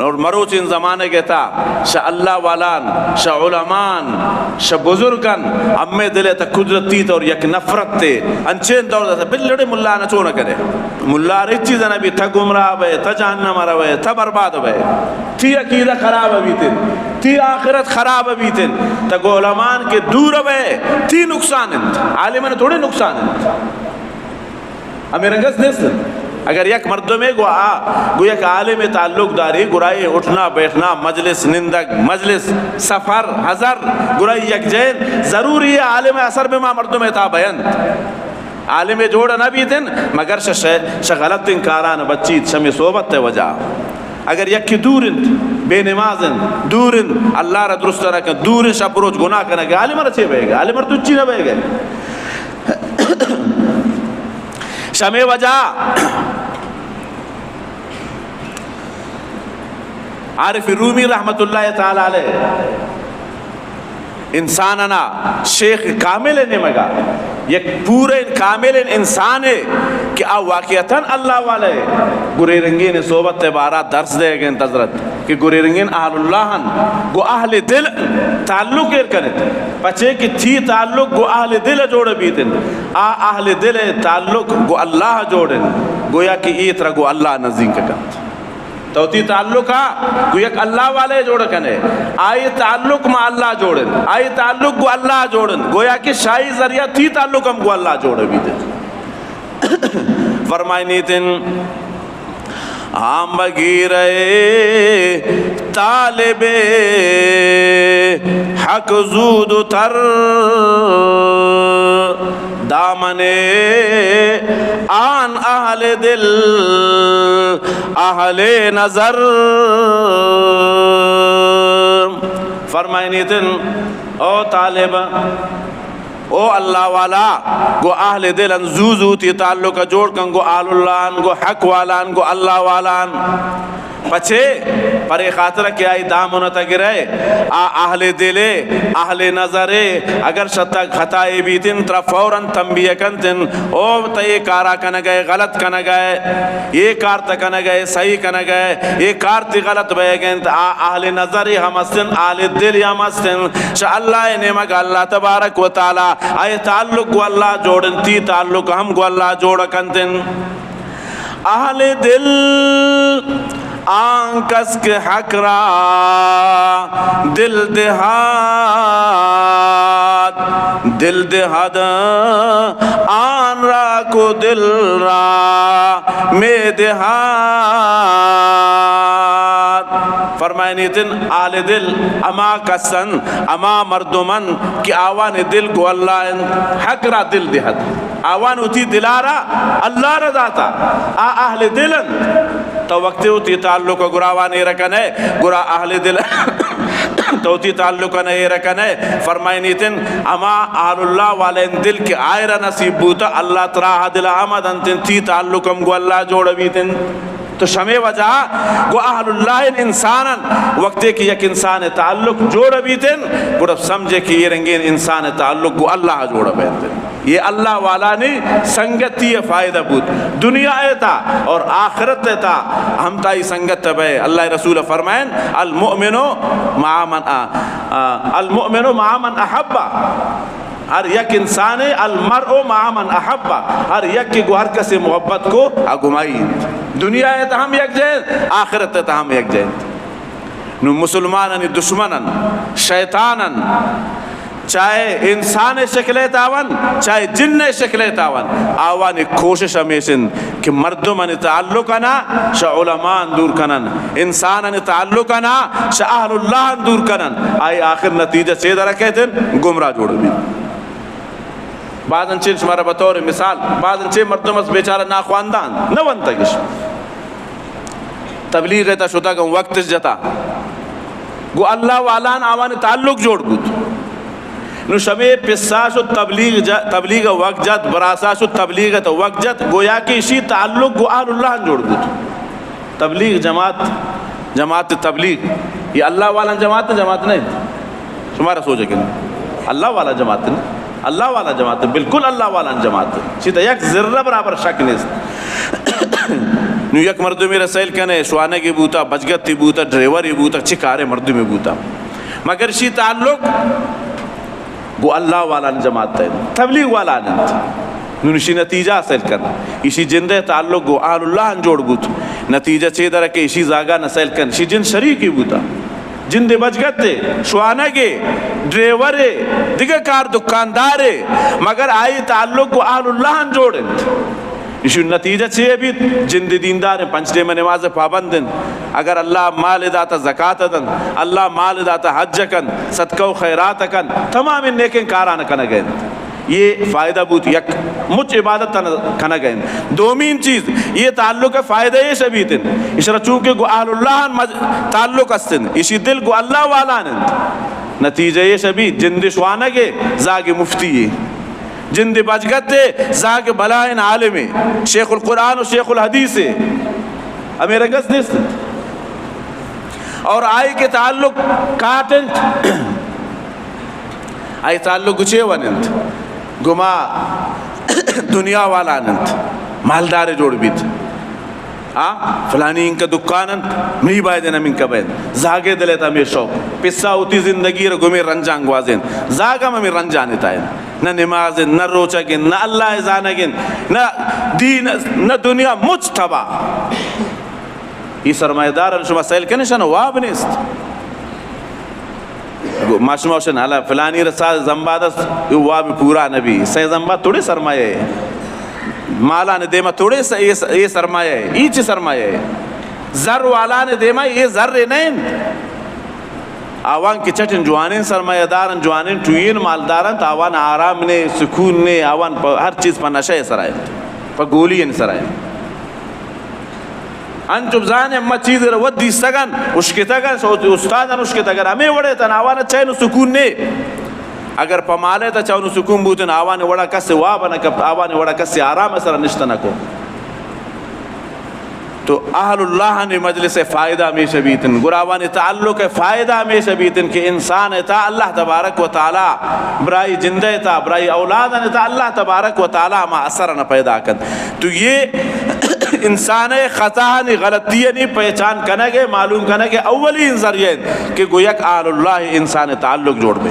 اور مروچ ان زمانے کے تھا شاہ اللہ والان شاہ علمان شاہ بزرگن امے دلے تا قدرت تیت اور یک نفرت تے انچین دور دا بلڑے ملا نہ چونہ کرے ملا رہی چیزیں نبی تھا گمراہ بے تھا جہنم روے تھا برباد بے تھی عقیدہ خراب بیتن تھی آخرت خراب بیتن تا گو علمان کے دور بے تھی نقصان انت عالمان تھوڑے نقصان انت ہمیں رنگس نیست اگر یک مردمے گو یک عالم تعلق داری گرائی اٹھنا بیٹھنا مجلس نندگ مجلس سفر حضر گرائی یک جین ضروری ہے عالم اثر بما مردمے تا بیند عالم جوڑا نہ بیتن مگر شہ غلط انکاران بچیت شمی صحبت تے وجہ اگر یکی دورن بے نمازن دورن اللہ را درست رکھن دورن شب روز گناہ کرنے گے عالم رچے بے گے عالم رتوچی نہ بے گے شمی وجہ عارف رومی رحمت اللہ تعالی علیہ انساننا شیخ کامل نے مگا یک پورے کامل انسان ہے کہ واقعتاً اللہ والے گرے رنگین صحبت بارہ درس دے گئے انتظرت کہ گرے رنگین اہل اللہ گو اہل دل تعلق ایر کرت پچھے کہ تھی تعلق گو اہل دل جوڑ بیتن اہل دل تعلق گو اللہ جوڑن گویا کہ ایترا گو اللہ نزدیک کرت تو تی تعلق کو یک اللہ والے جوڑ کنے آئی تعلق ما اللہ جوڑن آئی تعلق کو اللہ جوڑن گویا کہ شاہی ذریعہ تی تعلق ہم کو اللہ جوڑ بھی دے فرمائی نیتن آم بگیرے طالب حق زود تر دامنے آن اہل دل اہل نظر فرمائنی تن او طالب او اللہ والا گو اہل دل انزوزوتی تعلق جوڑ کن گو آل اللہ گو حق والان گو اللہ والان پچھے پر خاطر کیا ای دامن تگرے اہل دلے اہل نظرے اگر شتک خطائی بیتن تر فوراً تنبیہ کنتن او تے کارا کن گئے غلط کن گئے یہ کار تکن گئے صحیح کن گئے یہ کار تی غلط بے گئے اہل نظری ہم استن اہل دل ہم استن شاء اللہ نعمت اللہ تبارک و تعالی آئے تعلق کو اللہ جوڑن تی تعلق ہم کو اللہ جوڑ کنتن اہل دل آنکس کے حق را دل دہاد آن را کو دل را میں دہاد فرمائنی تن آل دل اما کسن اما مردمن کی آوان دل کو اللہ حق را دل دہد آوان اتی دلارا اللہ را داتا اہل دلن تو وقت ہوتی تعلق گراوانی رکھنے گرا اہل دل توتی تعلق نہیں رکھنے فرمائنی تن اما اہل اللہ والین دل کے آئرہ نصیب بوتا اللہ تراہ دل آمد انتن تی تعلقم گو اللہ جوڑ بیتن تو شمع وجہ گو اہل اللہ انسانا وقتے کی یک انسان تعلق جوڑ بیتن گو سمجھے کہ یہ رنگین انسان تعلق گو اللہ جوڑ بیتن یہ اللہ والا نے سنگتی فائدہ بود دنیا ایتا اور آخرت ایتا ہم تائی سنگت بے اللہ رسول فرمائن المؤمنو مع من احبا ہر یک انسان المرء مع من احبا ہر یک کی گوہر کسی محبت کو اگمائی دنیا ایتا ہم یک جائیں آخرت ایتا ہم یک جائیں مسلمانن دشمنن شیطانن چاہے انسان شکلے تاون چاہے جن شکلے تاون آوانی کوشش ہمیشن کہ مردمان تعلقنا شاہ علمان دور کنن انسانان تعلقنا شاہ اہل اللہ دور کنن آئی آخر نتیجہ سیدہ رکھے تھے گمراہ جوڑ بھی بعضاً چین شمارا بطور مثال بعضاً چین مردم اس بیچارہ ناخواندان نوان تکش تبلیغ ایتا شتا کہ وقت جتا گو اللہ والان آوانی تعلق جوڑ بود نو شبے پساس و تبلیغ وقت جت براساس و تبلیغ وقت جت گویا کہ اسی تعلق گو اہل اللہ جوڑ بود تبلیغ جماعت تبلیغ یہ اللہ والا جماعت نہیں تمہارا سوچے کہ اللہ والا جماعت نہیں اللہ والا جماعت بالکل اللہ والا جماعت سیدھا یک ذرہ برابر شک نہیں نو یک مردمی رسائل کنے شوانے کی بوتا بچگتی بوتا ڈریوری بوتا چکارے مردمی بوتا مگر شی تعلق گو اللہ والا جماعت ہے تبلیغ والا ننت نشی نتیجہ حاصل کرنا اسی جندے تعلق گو آل اللہ جوڑ بوت نتیجہ چیدہ رکھے اسی زاگا نسائل کرنا اسی جن شریکی بوتا جندے بچگتے شوانے کے ڈریورے دیگر کار دکاندارے مگر آئی تعلق گو آل اللہ جوڑنت اسی نتیجہ چیئے بھی جندے دیندار ہیں پنچنے میں نماز پابندن اگر اللہ مال داتا زکاة دن اللہ مال داتا حج کن صدقہ و خیرات کن تمام ان نیکن کاران کنا گئے یہ فائدہ بوت یک مجھ عبادت کنا گئے دومین چیز یہ تعلق فائدہ یہ شبیتن اس رہا چونکہ گو اہل اللہ تعلق استن اسی دل گو اللہ والا نند نتیجہ یہ شبیت جند شوانہ کے زاگ مفتی جند بچگتے زاگ بلائن عالم شیخ القرآن و شیخ الحدیث امیر گس نیست اور آئی کے تعلق کاتنت آئی تعلق گچے وننت گما دنیا والا ننت مالدار جوڑ بیت فلانی ان کا دکانن می بایدن من کا بین زاگے دلیتا میں شوق پسا ہوتی زندگی رو گمی رنجان گوازن زاگا میں رنجان تائن نہ نمازن نہ روچگن نہ اللہ ازانگن نہ دین نہ دنیا مجتبا یہ سرمایہ دار شما سیل کنشن واب نیست ماشما وشن حالا فلانی رسال زنبادس واب پورا نبی سی زنباد توڑے سرمایہ ہے مالا نے دیما توڑے یہ سرمایہ ہے ایچ سرمایہ ہے زر والا نے دیما یہ زر نہیں آوان کی چٹن جوانین سرمایہ دارن جوانین ٹوین مالدارن تا آوان آرام نے سکون نے آوان ہر چیز پر نشہ سرائے پر گولی سرائے انچب زانے اما چیز ودی سگن اشکتگن استادن اشکتگن ہمیں وڑے تن آوان چین سکون نے اگر پمالے تا چاونو سکون بوتن آوان وڑا کس وابا نکب آوان وڑا کس آرام سر نشتنکو تو اہل اللہ نے مجلس فائدہ میں شبیتن گراوان تعلق فائدہ میں شبیتن کہ انسان تا اللہ تبارک و تعالی برائی جندے تا برائی اولادن تا اللہ تبارک و تعالی ما اثر نہ پیدا کن تو یہ انسان خطا نی غلطی نی پہچان کنگے معلوم کنگے اولین ذریعہ کہ گو یک اہل اللہ انسان تعلق جوڑ بے